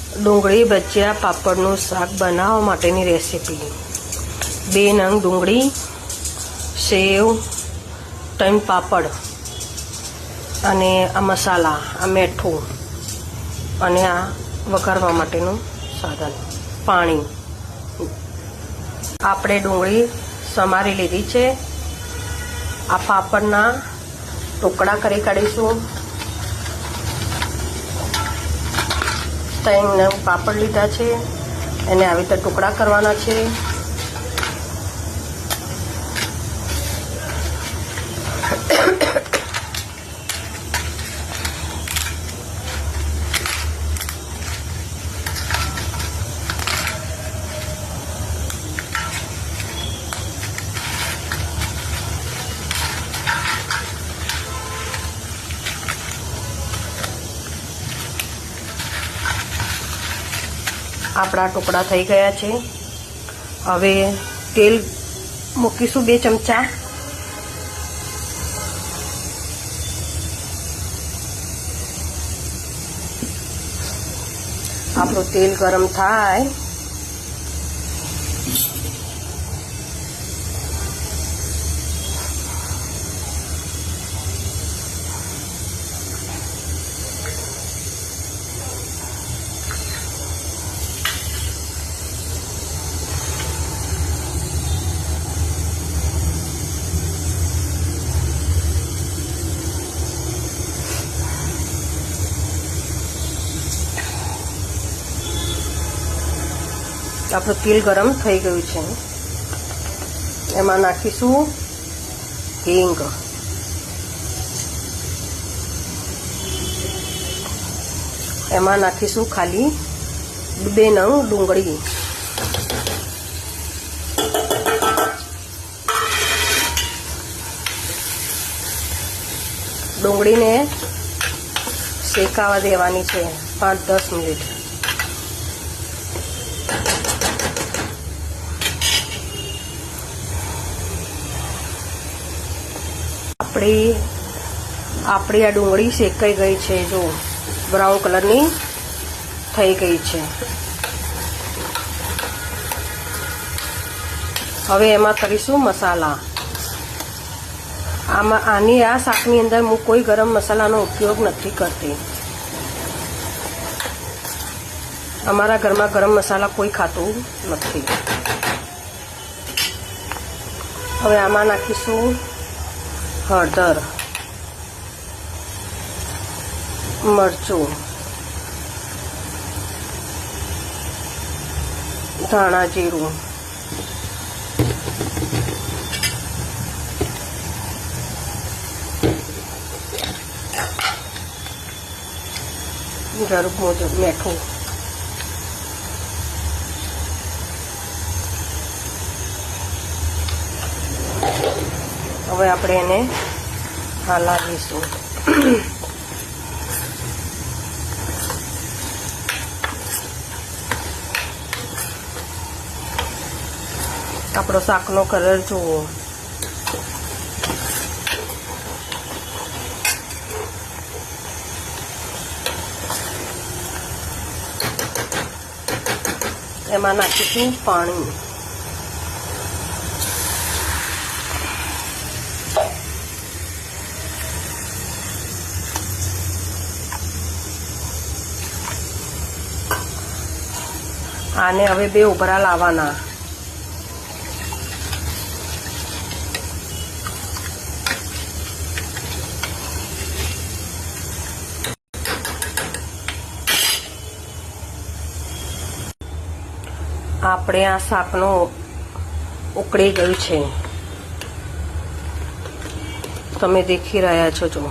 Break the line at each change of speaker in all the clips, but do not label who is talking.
ડુંગળી ભજીયા પાપડનું શાક બનાવવા માટેની રેસીપી। 2 નંગ ડુંગળી, સેવ, 3 પાપડ અને આ મસાલા, આ મીઠું અને આ વઘારવા માટેનું સાધન પાણી। આપણે ડુંગળી સમારી લીધી છે। આ પાપડના ટુકડા કરી કાઢીશું। 3 નંગ પાપડ લીધા છે, એને આવી રીતે ટુકડા કરવાના છે। આપણા ટુકડા થઈ ગયા છે। હવે તેલ મૂકીશું 2 ચમચા। આપણું તેલ ગરમ થાય આપણું તેલ ગરમ થઈ ગયું છે। એમાં નાખીશું હિંગ, એમાં નાખીશું ખાલી 2 નંગ ડુંગળી, ડુંગળીને શેકાવા દેવાની છે 5-10 મિનિટ। આપણી આ ડુંગળી શેકાઈ ગઈ છે, જો બ્રાઉન કલરની થઈ ગઈ છે। હવે એમાં કરીશું મસાલા। આ શાકની અંદર હું કોઈ ગરમ મસાલાનો ઉપયોગ નથી કરતી। અમારા ઘરમાં ગરમ મસાલા કોઈ ખાતું નથી। હવે આમાં નાખીશું હળદર, મરચું, ધાણા જીરું, જરૂર મુજબ મીઠું। હવે આપણે એને હલાવીશું। આપણો શાકનો કલર જુઓ, એમાં નાખીશું પાણી। આને હવે 2 ઉભરા લાવવાના। આપણે આ શાકનો ઉકળી ગયું છે, તમે દેખી રહ્યા છો, જો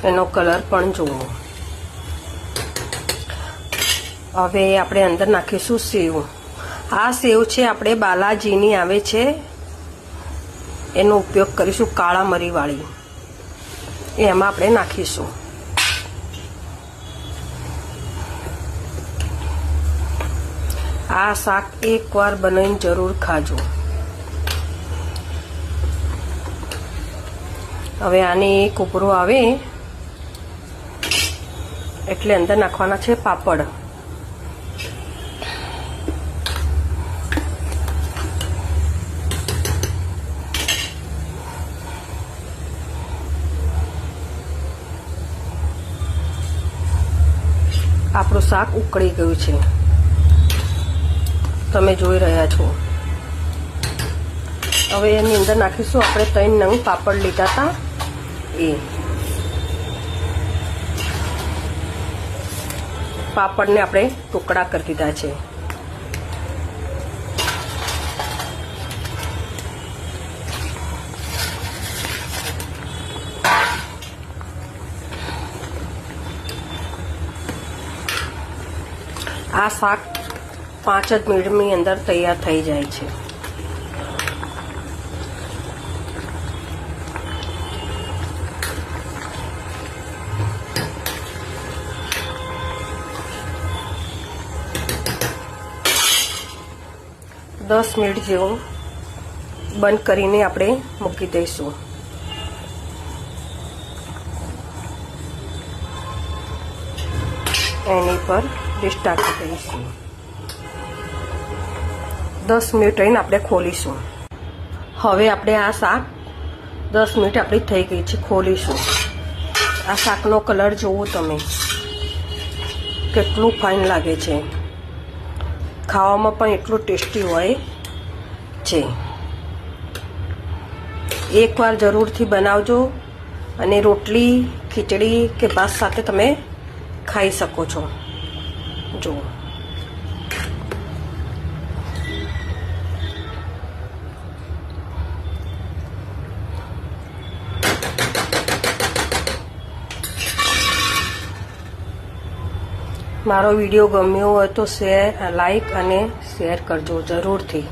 એનો કલર પણ જુઓ। હવે આપણે અંદર નાખીશું સેવ। આ સેવ છે આપણે બાલાજીની આવે છે, એનો ઉપયોગ કરીશું, કાળા મરીવાળી, એમાં આપણે નાખીશું। આ શાક એકવાર બનાવીને જરૂર ખાજો। હવે આને એક ઉપરો આવે એટલે અંદર નાખવાના છે પાપડ. આપણું શાક ઉકળી ગયું છે, તમે જોઈ રહ્યા છો. હવે એની અંદર નાખીશું આપણે 3 નંગ પાપડ લીધા હતા એ. પાપડને આપણે ટુકડા કરી દીધા છે. આ શાક 5 જ મિનિટની અંદર તૈયાર થઈ જાય છે. દસ મિનિટ જેવું બંધ કરીને આપણે મૂકી દઈશું. એની પર ડીશ ઢાંકી દઈશું. 10 મિનિટ રહીને આપણે ખોલીશું. હવે આપણે આ શાક 10 મિનિટ આપણી થઈ ગઈ છે, ખોલીશું. આ શાકનો કલર જોવો તમે, કેટલું ફાઇન લાગે છે. ખાવામાં પણ એટલું ટેસ્ટી હોય છે. એકવાર જરૂરથી બનાવજો અને રોટલી, ખીચડી કે ભાત સાથે તમે ખાઈ શકો છો. જુઓ, મારો વિડીયો ગમ્યો હોય તો લાઈક અને શેર કરજો જરૂરથી.